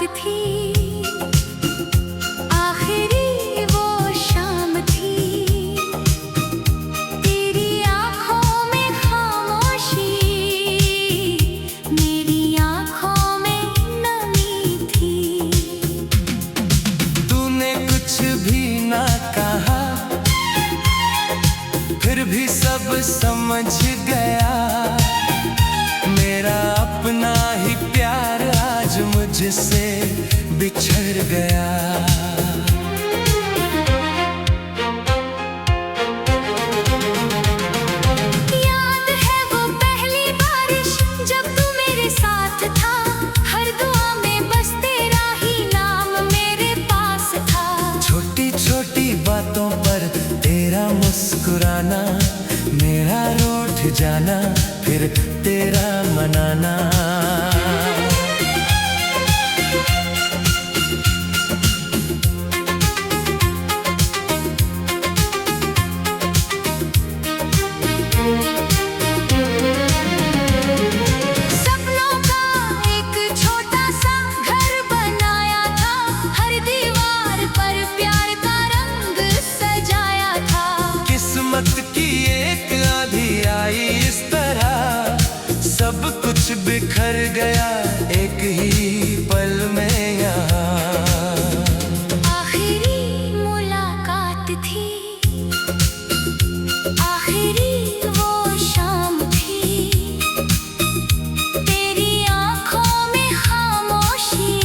मुलाकात थी, आखिरी वो शाम थी। तेरी आँखों में खामोशी, मेरी आँखों में नमी थी। तूने कुछ भी ना कहा, फिर भी सब समझ गया। मेरा अपना ही प्यार आज मुझसे बिछड़ गया। याद है वो पहली बारिश जब तू मेरे साथ था, हर दुआ में बस तेरा ही नाम मेरे पास था। छोटी छोटी बातों पर तेरा मुस्कुराना, मेरा रूठ जाना फिर तेरा मनाना। सपनों का एक छोटा सा घर बनाया था, हर दीवार पर प्यार का रंग सजाया था। किस्मत की एक आंधी आई इस तरह, सब कुछ बिखर गया एक ही पल में यहाँ। आखिरी मुलाकात थी, आखिरी वो शाम थी। तेरी आँखों में खामोशी,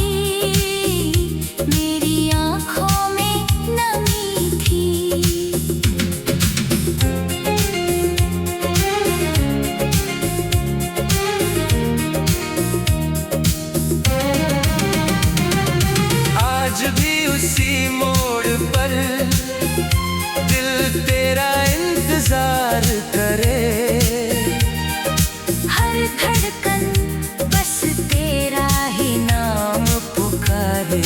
मेरी आँखों में नमी थी। आज भी उसी मोड़ पर दिल तेरा इंतजार करे। हर धड़कन बस तेरा ही नाम पुकारे।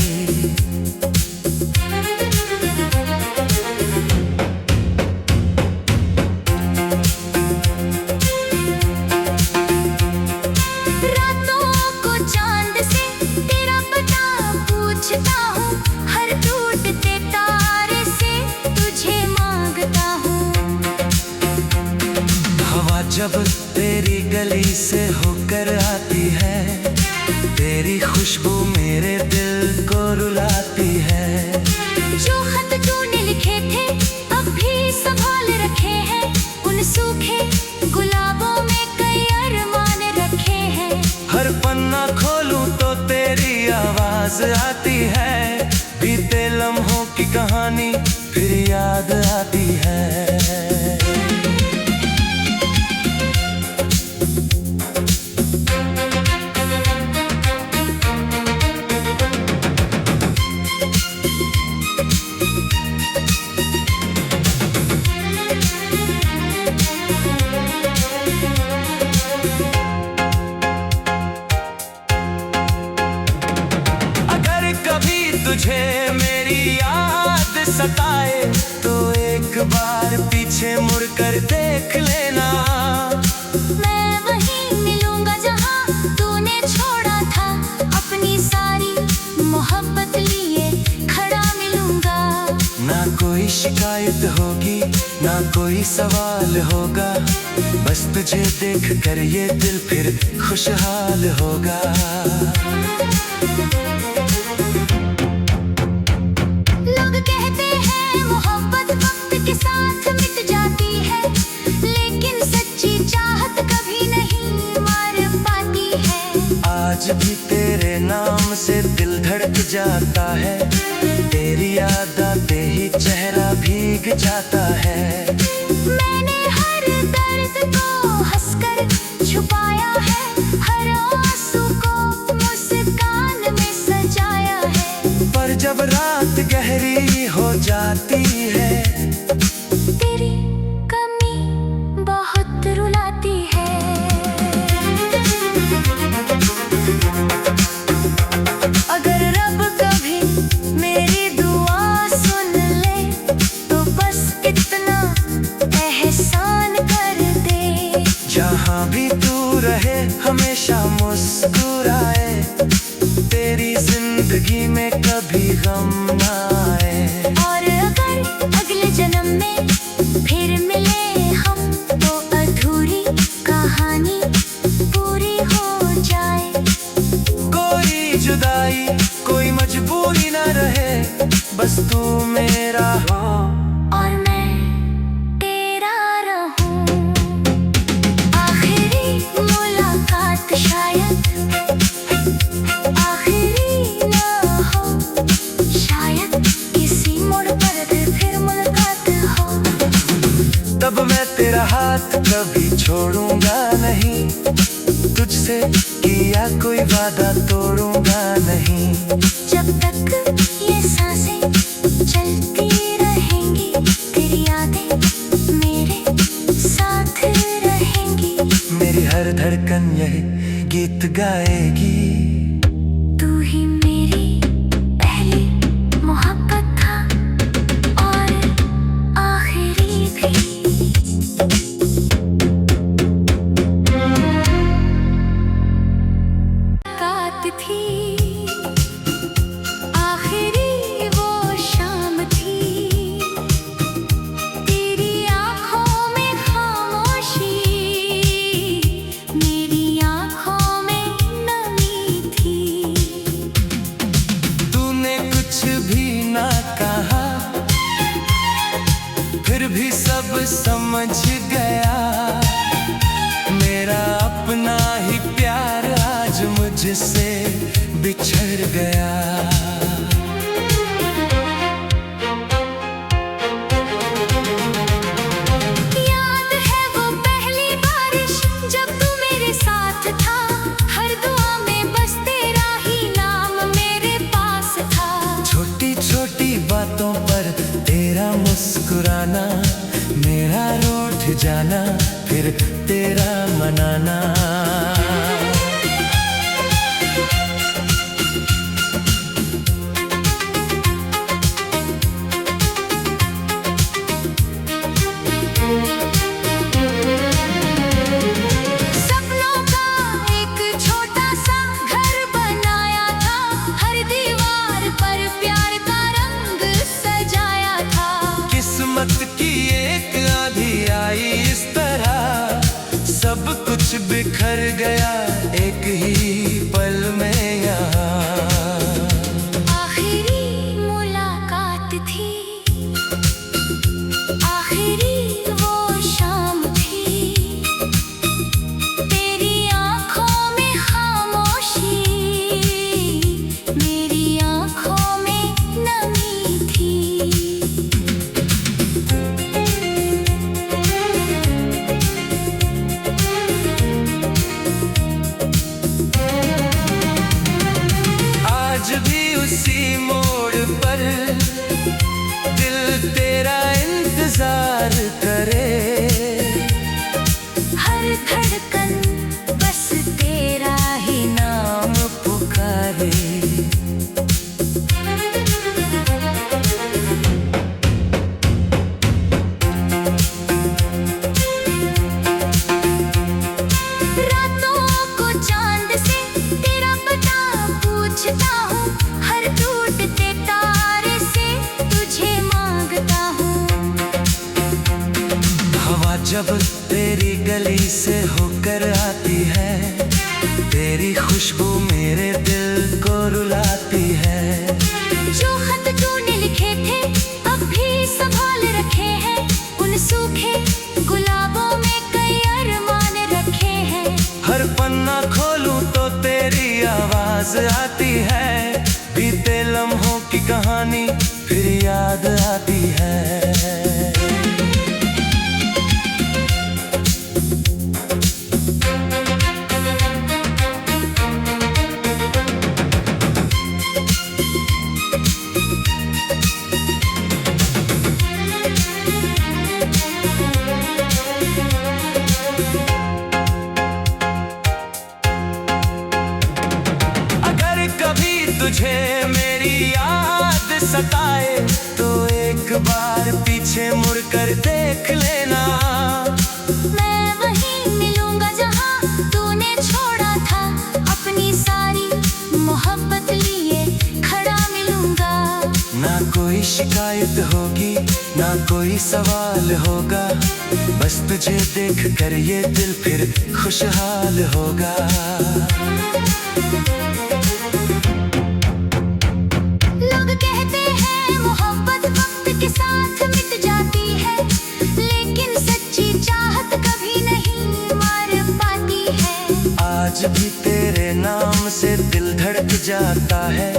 रातों को चांद से तेरा पता पूछता हूँ, हर टूटते तारे से तुझे मांगता हूँ। हवा जब तेरी गली से होकर आती है, तेरी खुशबू मेरे दिल को रुलाती है। जो खत तूने लिखे थे अब भी संभाल रखे हैं, उन सूखे गुलाबों में कई अरमान रखे हैं। हर पन्ना खोलूं तो तेरी आवाज आती है, बीते लम्हों की कहानी फिर याद आती है। तुझे मेरी याद सताए तो एक बार पीछे मुड़कर देख लेना। मैं वहीं मिलूंगा जहाँ तूने छोड़ा था, अपनी सारी मोहब्बत लिए खड़ा मिलूंगा। ना कोई शिकायत होगी ना कोई सवाल होगा, बस तुझे देख कर ये दिल फिर खुशहाल होगा। कहते हैं मोहब्बत वक्त के साथ मिट जाती है, लेकिन सच्ची चाहत कभी नहीं मर पाती है। आज भी तेरे नाम से दिल धड़क जाता है, तेरी याद आते ही चेहरा भीग जाता है। मैंने हर दर्द को हंसकर छुपाया है, हर आंसू को मुस्कान में सजाया है। पर जब रात गहरी हो जाती है, तेरी कमी बहुत रुलाती है। अगर रब कभी मेरी दुआ सुन ले तो बस इतना एहसास मेरी जिंदगी में कभी गम ना आए। और अगर अगले जन्म में फिर मिले हम तो अधूरी कहानी पूरी हो जाए। कोई जुदाई कोई मजबूरी ना रहे, बस तू मेरा हो और मैं तेरा रहूं। आखिरी मुलाकात शायद आखिरी ना हो, शायद किसी मोड़ पर फिर मुलाकात हो। तब मैं तेरा हाथ कभी छोड़ूंगा नहीं, तुझसे किया कोई वादा तोड़ूंगा नहीं। जब तक ये सांसें चलती रहेंगी, तेरी यादें मेरे साथ रहेंगी। मेरी हर धड़कन यही गीत गाएगी। तू ही मेरी पहली मोहब्बत था और आखिरी भी। रात थी आखिरी वो शाम थी, तेरी आँखों में खामोशी, मेरी आँखों में नमी थी। तूने कुछ भी ना कहा, फिर भी सब समझ गया। मेरा अपना ही प्यार आज मुझसे बिछड़ गया। याद है वो पहली बारिश जब तू मेरे साथ था, हर दुआ में बस तेरा ही नाम मेरे पास था। छोटी छोटी बातों पर तेरा मुस्कुराना, मेरा रूठ जाना फिर तेरा मनाना। सपनों का एक छोटा सा घर बनाया था, हर दीवार पर प्यार का रंग सजाया था। किस्मत की एक आंधी आई इस तरह, सब कुछ बिखर गया एक ही पल में यहाँ। आखिरी मुलाकात थी आखिरी वो शाम थी, तेरी आँखों में खामोशी, मेरी आँखों में नमी थी। आज भी उसी मोड़ पर दिल तेरा इंतजार करे। हर धड़कन बस तेरा ही नाम पुकारे। रातों को चांद से तेरा पता पूछता हूँ, हर टूटते तारे से तुझे मांगता हूँ। हवा जब तेरी गली से होकर आती है, तेरी खुशबू मेरे दिल को रुलाती है। जो खत तूने लिखे थे अब भी संभाल रखे हैं, उन सूखे गुलाबों में कई अरमान रखे हैं। हर पन्ना खोलूं तो तेरी आवाज आती है, बीते लम्हों की कहानी फिर याद आती है। तुझे मेरी याद सताए तो एक बार पीछे मुड़कर देख लेना। मैं वहीं मिलूंगा जहां तूने छोड़ा था अपनी सारी मोहब्बत लिए। कोई शिकायत होगी ना कोई सवाल होगा, बस तुझे देख कर ये दिल फिर खुशहाल होगा। लोग कहते हैं मोहब्बत वक्त के साथ मिट जाती है, लेकिन सच्ची चाहत कभी नहीं मर पाती है। आज भी तेरे नाम से दिल धड़क जाता है,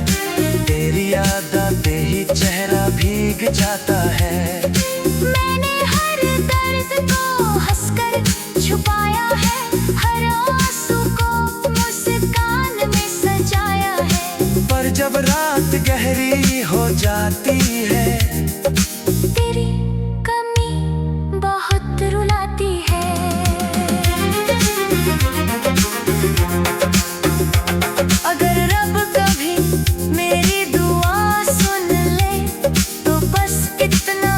तेरी याद आते ही चेहरा भीग जाता है। मैंने हर दर्द को हंसकर छुपाया है, हर आंसू को मुस्कान में सजाया है। पर जब रात गहरी हो जाती है, तेरी कमी बहुत रुलाती है। अगर रब कभी मेरी दुआ सुन ले, तो बस इतना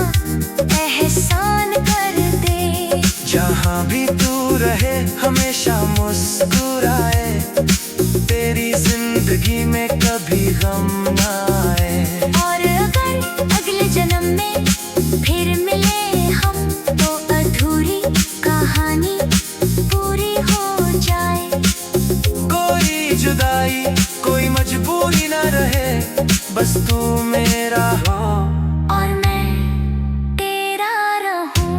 एहसान कर दे। जहाँ भी तू रहे हमेशा मुस्कुराए, तेरी जिंदगी में कभी गम ना आए। और अगर अगले जन्म में फिर मिले हम, तो अधूरी कहानी पूरी हो जाए। कोई जुदाई कोई मजबूरी ना रहे, बस तू मेरा हो और मैं तेरा रहूं।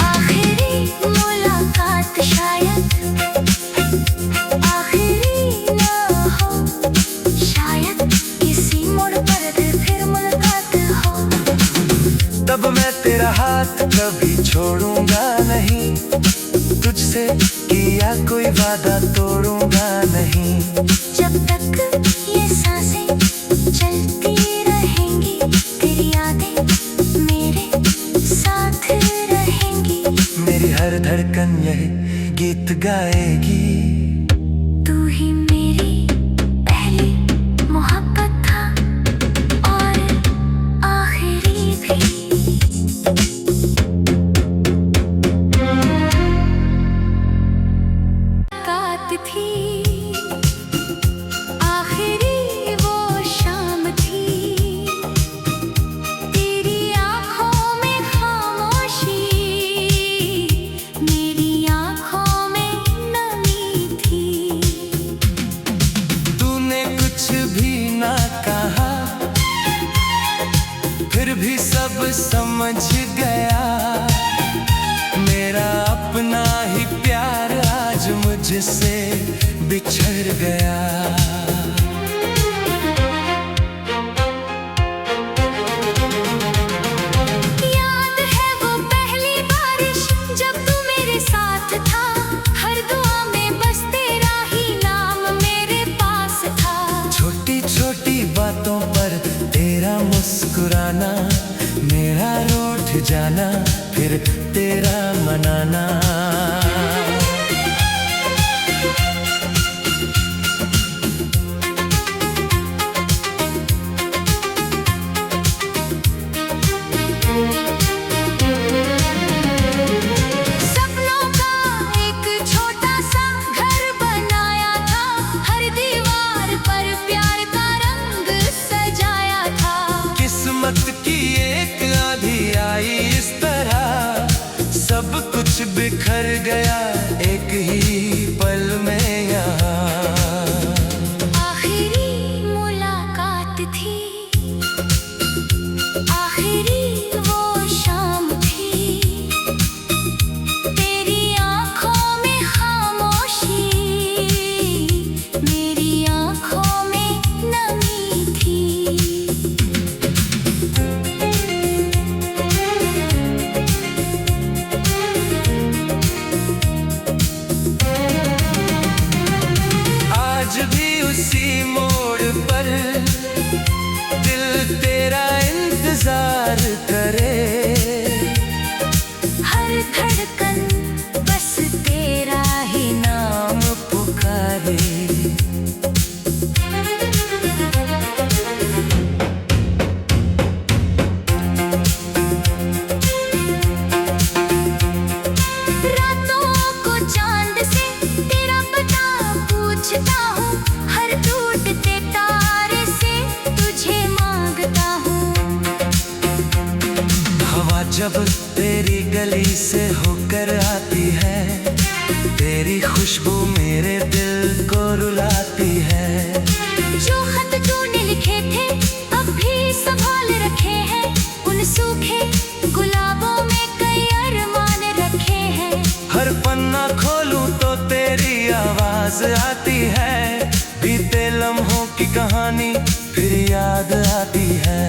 आखिरी मुलाकात शायद आखिरी ना हो, शायद किसी मोड़ पर फिर मुलाकात हो। तब मैं तेरा हाथ कभी छोड़ूंगा नहीं, तुझसे किया कोई वादा तोड़ूंगा नहीं। जब तक ये सांसें चलती रहेंगी, तेरी यादें मेरे साथ रहेंगी। मेरी हर धड़कन यही गीत गाएगी। तू ही मेरी पहली मोहब्बत था और आखिरी भी। रात थी, आखिरी वो शाम थी, तेरी आँखों में खामोशी, मेरी आँखों में नमी थी। तूने कुछ भी ना कहा, फिर भी सब समझ गया। मेरा अपना ही प्यार आज मुझसे बिछड़ गया। याद है वो पहली बारिश जब तू मेरे साथ था, हर दुआ में बस तेरा ही नाम मेरे पास था। छोटी छोटी बातों पर तेरा मुस्कुराना, मेरा रूठ जाना फिर तेरा मनाना। सपनों का एक छोटा सा घर बनाया था, हर दीवार पर प्यार का रंग सजाया था। किस्मत की एक आंधी आई इस तरह, सब कुछ बिखर गया एक ही पल में यहाँ। आखिरी मुलाकात थी, आखिरी वो शाम थी, तेरी आँखों में खामोशी, मेरी आँखों में नमी थी। जब तेरी गली से होकर आती है, तेरी खुशबू मेरे दिल को रुलाती है। जो खत तूने लिखे थे अब भी संभाल रखे हैं, उन सूखे गुलाबों में कई अरमान रखे हैं। हर पन्ना खोलूं तो तेरी आवाज आती है, बीते लम्हों की कहानी फिर याद आती है।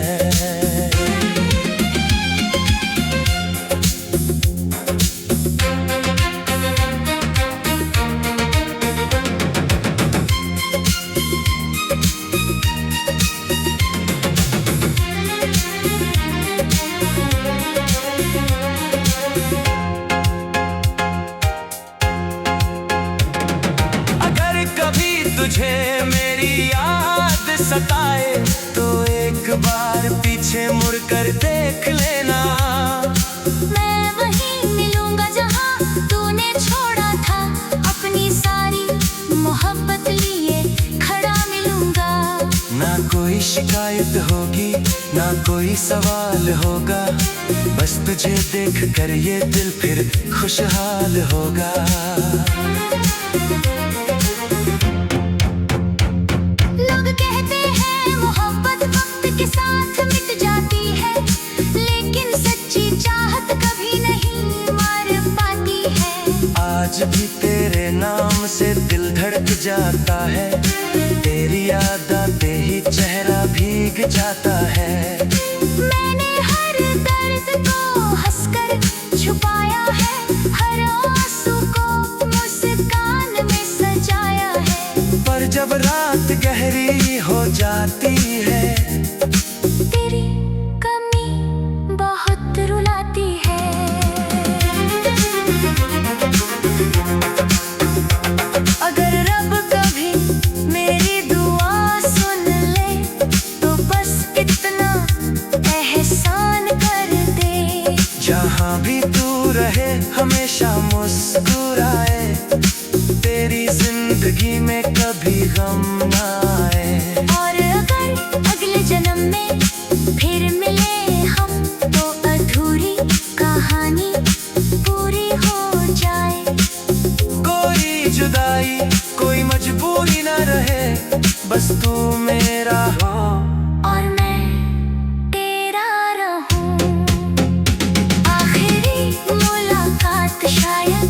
तुझे मेरी याद सताए तो एक बार पीछे मुड़कर देख लेना। मैं वहीं मिलूंगा जहां तूने छोड़ा था, अपनी सारी मोहब्बत लिए खड़ा मिलूंगा। ना कोई शिकायत होगी ना कोई सवाल होगा, बस तुझे देख कर ये दिल फिर खुशहाल होगा। कहते हैं मोहब्बत वक्त के साथ मिट जाती है, लेकिन सच्ची चाहत कभी नहीं मर पाती है। आज भी तेरे नाम से दिल धड़क जाता है, तेरी याद आते ही चेहरा भीग जाता है। मैंने हर दर्द को हंसकर छुपाया है, हर आंसू को मुस्कान में सजाया है। पर जब रात गहरी हो जाती है, तेरी कमी बहुत रुलाती है। अगर रब कभी मेरी दुआ सुन ले तो बस इतना एहसान कर दे। जहाँ भी तू रहे हमेशा मुस्कुराए, तेरी जिंदगी में कभी गम ना आए। और अगर अगले जन्म में फिर मिले हम तो अधूरी कहानी पूरी हो जाए। कोई जुदाई कोई मजबूरी ना रहे, बस तू मेरा हो और मैं तेरा रहूं। आखिरी मुलाकात शायद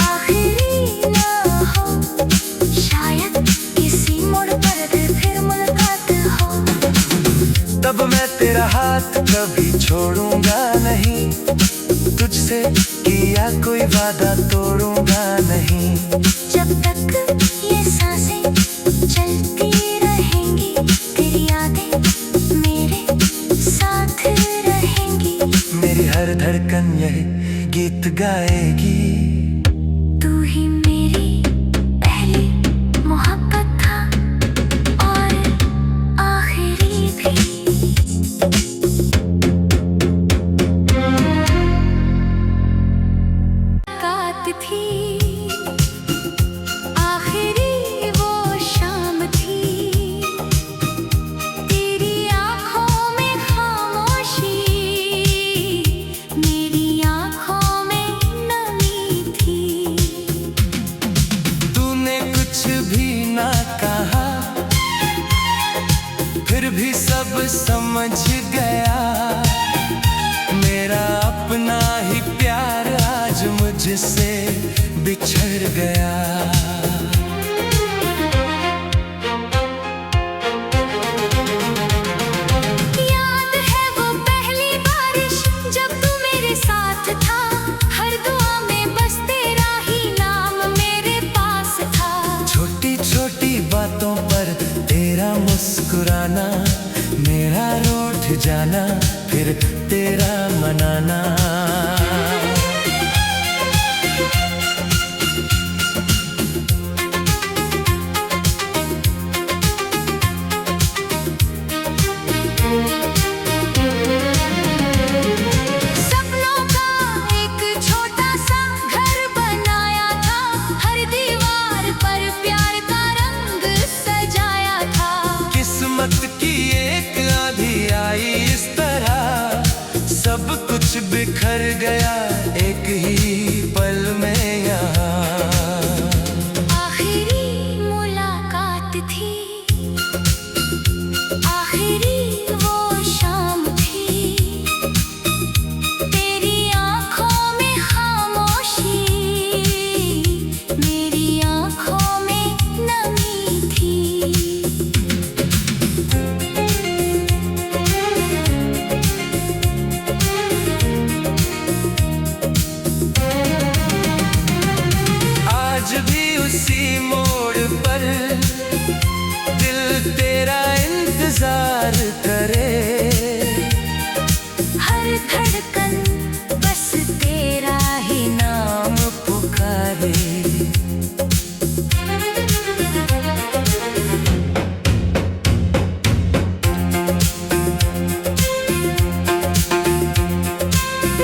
आखिरी ना हो, शायद किसी मोड़ पर फिर मुलाकात हो। तब मैं तेरा हाथ कभी छोड़ूंगा नहीं, तुझसे किया कोई वादा तोड़ूंगा नहीं। जब तक ये सांसें चलती रहेंगी, तेरी यादें मेरे साथ रहेंगी। मेरी हर धड़कन यह गीत गाएगी। तू ही मेरी पहली मोहब्बत था और आखिरी भी। रात थी आखिरी वो शाम थी, तेरी आँखों में खामोशी मेरी आँखों में नमी थी। तूने कुछ भी ना कहा फिर भी सब समझ गया, मेरा अपना ही प्यार आज मुझसे बिछड़ गया। याद है वो पहली बारिश जब तू मेरे साथ था, हर दुआ में बस तेरा ही नाम मेरे पास था। छोटी छोटी बातों पर तेरा मुस्कुराना, मेरा रूठ जाना फिर तेरा मनाना। सपनों का एक छोटा सा घर बनाया था, हर दीवार पर प्यार का रंग सजाया था। किस्मत की एक आंधी आई इस तरह, गया एक ही पल में यहाँ। आखिरी मुलाकात थी, आखिरी वो शाम थी, तेरी आंखों में खामोशी, मेरी आंखों में नमी थी। आज भी उसी मोड़ पर दिल तेरा इंतजार करे, हर धड़कन बस तेरा ही नाम पुकारे।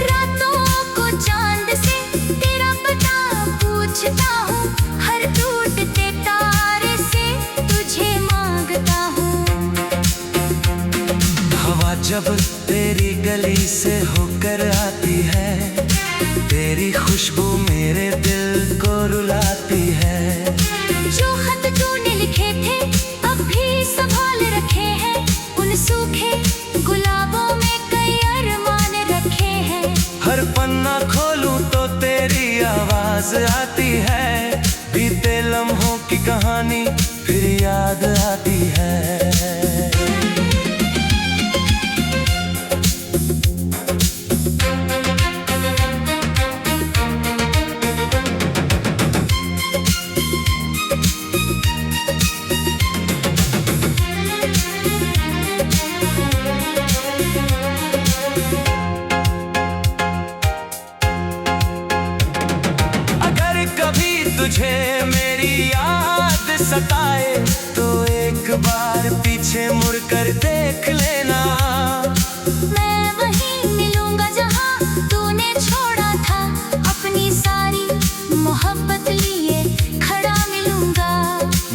रातों को चांद से तेरा पता पूछता हूँ, हर टूटते तारे से तुझे मांगता हूँ। हवा जब तेरी गली से होकर आती है, तेरी खुशबू मेरे दिल को रुलाती है। जो खत तूने लिखे थे अब भी संभाल रखे हैं, उन सूखे गुलाबों में कई अरमान रखे हैं। हर पन्ना खोलूं तो तेरी आवाज आती है, बीते लम्हों की कहानी फिर याद आती है। अगर कभी तुझे मेरी याद सताए तो एक बार पीछे मुड़कर देख लेना। मैं वहीं मिलूंगा जहाँ तूने छोड़ा था, अपनी सारी मोहब्बत लिए खड़ा मिलूंगा।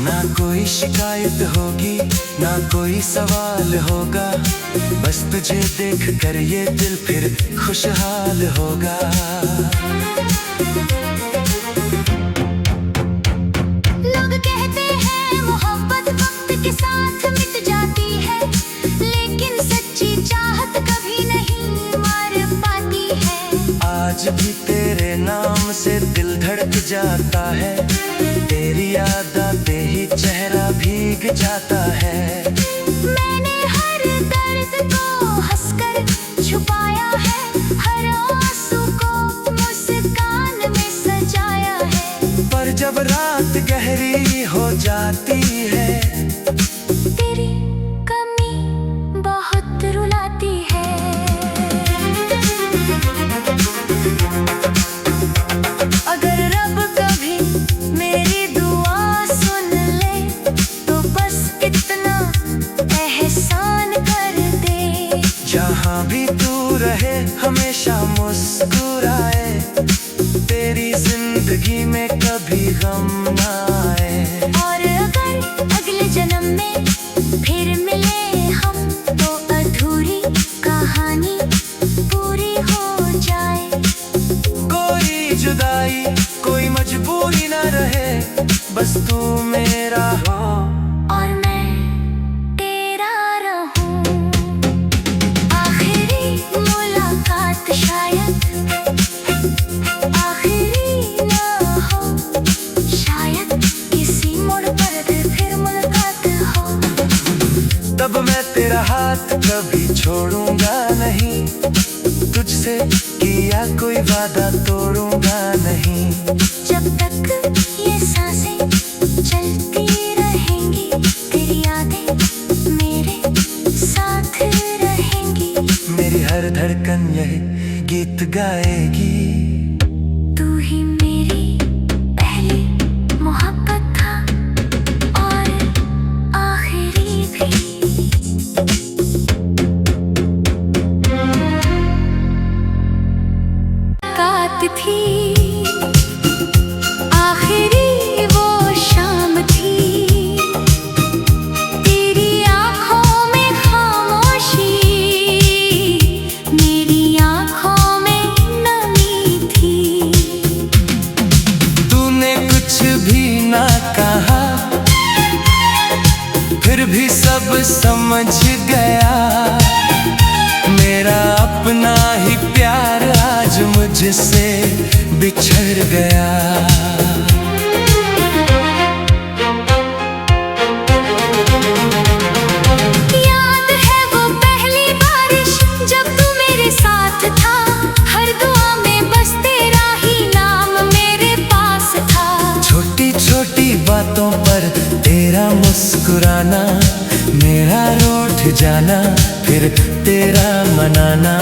ना कोई शिकायत होगी ना कोई सवाल होगा, बस तुझे देख कर ये दिल फिर खुशहाल होगा। लोग कहते हैं मोहब्बत वक्त के साथ मिट जाती है, लेकिन सच्ची चाहत कभी नहीं मर पाती है। आज भी तेरे नाम से दिल धड़क जाता है, तेरी याद आते ही चेहरा भीग जाता है। मैंने हर दर्द को हंसकर छुपाया है, हर आंसू को मुस्कान में सजाया है। पर जब रात गहरी हो जाती है, तेरी कमी बहुत रुलाती है। अगर रब कभी मेरी दुआ सुन ले तो बस इतना एहसान कर दे। जहाँ भी तू रहे हमेशा मुस्कुराए, तेरी जिंदगी में कभी गम ना आए। और अगर अगले जन्म में फिर मिले हम तो अधूरी कहानी पूरी हो जाए। कोई जुदाई कोई मजबूरी ना रहे, बस तू मेरा हो और मैं तेरा रहूं। आखिरी मुलाकात शायद आखिरी ना हो, शायद किसी मोड़ पर फिर मुलाकात हो। तब मैं तेरा हाथ कभी छोड़ूंगा नहीं, तुझसे किया कोई वादा तोड़ूंगा नहीं। जब तक ये सांसें चलती रहेंगी, तेरी यादें मेरे साथ रहेंगी। मेरी हर धड़कन यही गीत गाएगी। तू ही मेरी पहली मोहब्बत था और आखिरी भी। कात थी आखिरी वो शाम थी, तेरी आंखों में खामोशी, मेरी आंखों में फिर भी सब समझ गया, मेरा अपना ही प्यार आज मुझसे बिछड़ गया। याद है वो पहली बारिश जब तू मेरे साथ था, हर दुआ में बस तेरा ही नाम मेरे पास था। छोटी छोटी बातों पर तेरा मुस्कुराना, मेरा रूठ जाना फिर तेरा मनाना।